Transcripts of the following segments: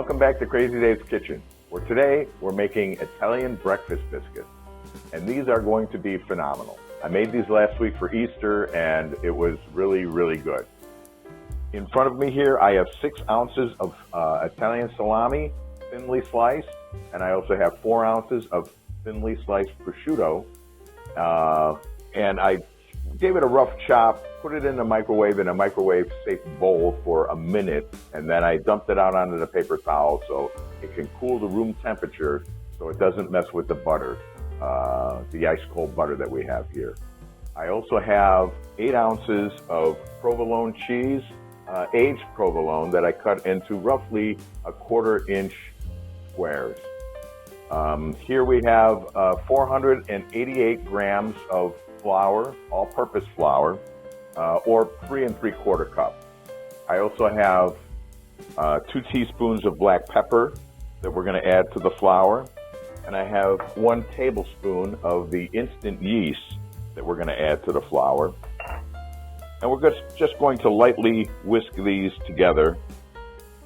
welcome back to Crazy Dave's Kitchen, where today we're making Italian breakfast biscuits. And these are going to be phenomenal. I made these last week for Easter and it was really, really good. In front of me here, I have 6 ounces of Italian salami, thinly sliced, and I also have 4 ounces of thinly sliced prosciutto. And I gave it a rough chop, put it in the microwave in a microwave-safe bowl for a minute, and then I dumped it out onto the paper towel so it can cool to room temperature so it doesn't mess with the butter, the ice-cold butter that we have here. I also have 8 ounces of provolone cheese, aged provolone that I cut into roughly a 1/4-inch squares. Here we have 488 grams of flour, all-purpose flour, or 3 3/4 cups. I also have 2 teaspoons of black pepper that we're going to add to the flour, and I have 1 tablespoon of the instant yeast that we're going to add to the flour. And we're just going to lightly whisk these together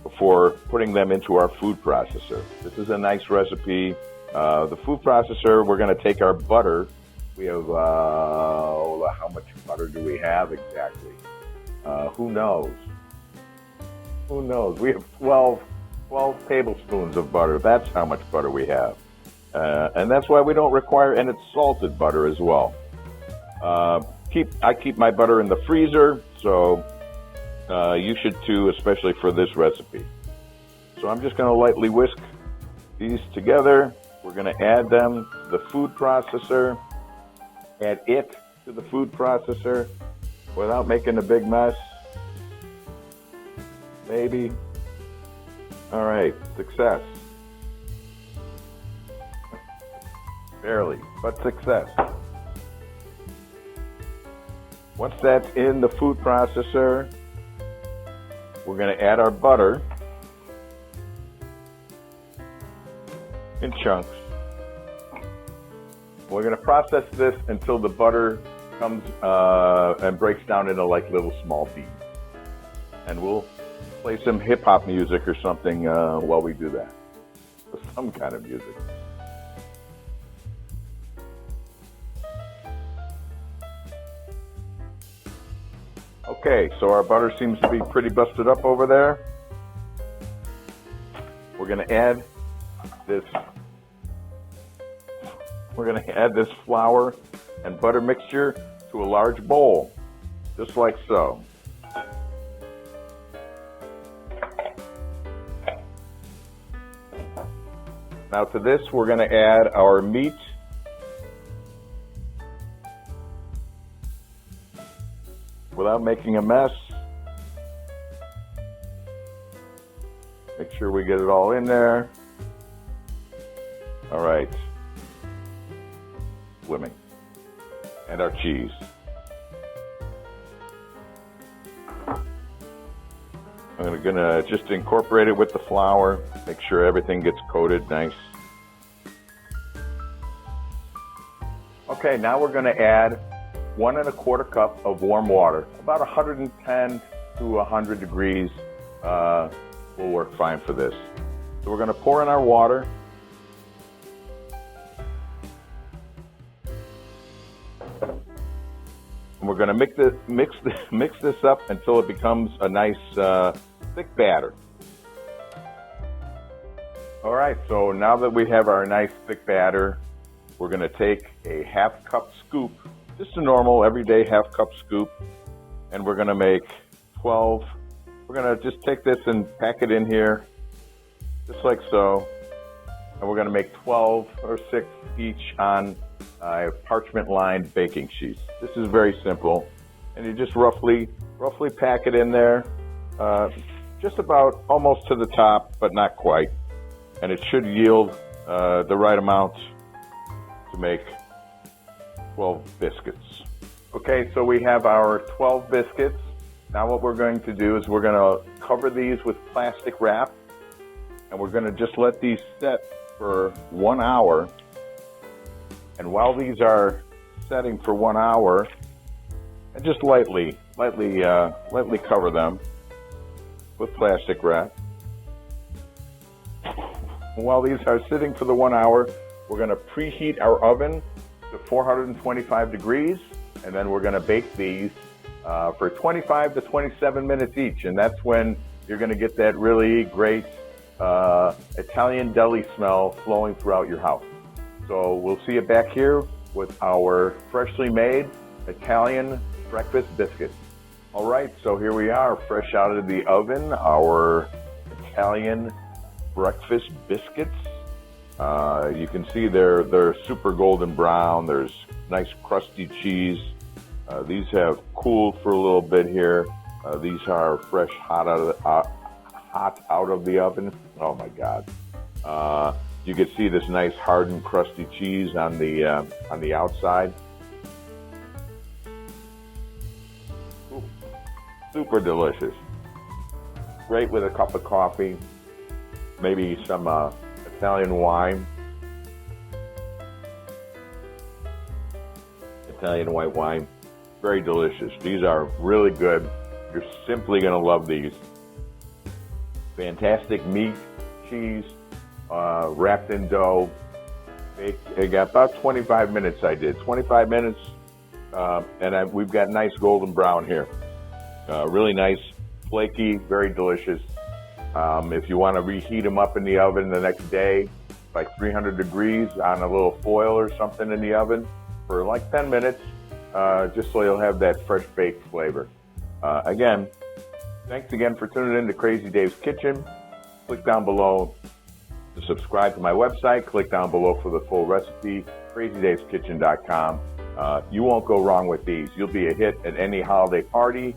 before putting them into our food processor. This is a nice recipe. The food processor, we're going to take our butter. We have, how much butter do we have exactly? Who knows? Who knows? We have 12 tablespoons of butter. That's how much butter we have. And that's why we don't require, and it's salted butter as well. I keep my butter in the freezer, so you should too, especially for this recipe. So I'm just going to lightly whisk these together. We're going to add them to the food processor. Add it to the food processor without making a big mess. Maybe. All right, success. Barely, but success. Once that's in the food processor, we're going to add our butter in chunks. We're going to process this until the butter comes and breaks down into like little small beads. And we'll play some hip-hop music or something while we do that. Or some kind of music. Okay, so our butter seems to be pretty busted up over there. We're going to add this flour and butter mixture to a large bowl, just like so. Now to this, we're going to add our meat. Without making a mess. Make sure we get it all in there. All right. Swimming. And our cheese. I'm going to just incorporate it with the flour. Make sure everything gets coated nice. Okay, now we're going to add 1 1/4 cup of warm water. About 110 to 100 degrees will work fine for this. So we're going to pour in our water. And we're going to mix this up until it becomes a nice thick batter. All right, so now that we have our nice thick batter, we're going to take a 1/2 cup scoop, just a normal everyday 1/2 cup scoop, and we're going to make 12. We're going to just take this and pack it in here, just like so. And we're going to make 12 or 6 each on parchment-lined baking sheets. This is very simple. And you just roughly pack it in there, just about almost to the top, but not quite. And it should yield the right amount to make 12 biscuits. Okay, so we have our 12 biscuits. Now what we're going to do is we're going to cover these with plastic wrap, and we're going to just let these set for 1 hour. And while these are setting for 1 hour, and just lightly cover them with plastic wrap. And while these are sitting for the 1 hour, we're going to preheat our oven to 425 degrees, and then we're going to bake these for 25 to 27 minutes each. And that's when you're going to get that really great Italian deli smell flowing throughout your house. So we'll see you back here with our freshly made Italian breakfast biscuits. All right, so here we are, fresh out of the oven, our Italian breakfast biscuits. You can see they're super golden brown. There's nice crusty cheese. These have cooled for a little bit here. These are fresh, hot out of the oven. Oh my God! You can see this nice hardened, crusty cheese on the outside. Ooh, super delicious. Great with a cup of coffee, maybe some Italian wine. Italian white wine. Very delicious. These are really good. You're simply going to love these. Fantastic meat, cheese, wrapped in dough. It got about 25 minutes I did. 25 minutes, and we've got nice golden brown here. Really nice, flaky, very delicious. If you want to reheat them up in the oven the next day, like 300 degrees on a little foil or something in the oven for like 10 minutes, just so you'll have that fresh baked flavor. Again, thanks again for tuning in to Crazy Dave's Kitchen. Click down below to subscribe to my website. Click down below for the full recipe, crazydaveskitchen.com. You won't go wrong with these. You'll be a hit at any holiday party,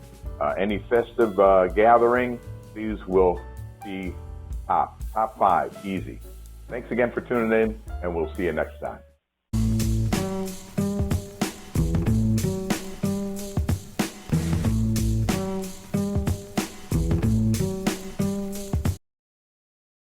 any festive gathering. These will be top 5, easy. Thanks again for tuning in, and we'll see you next time.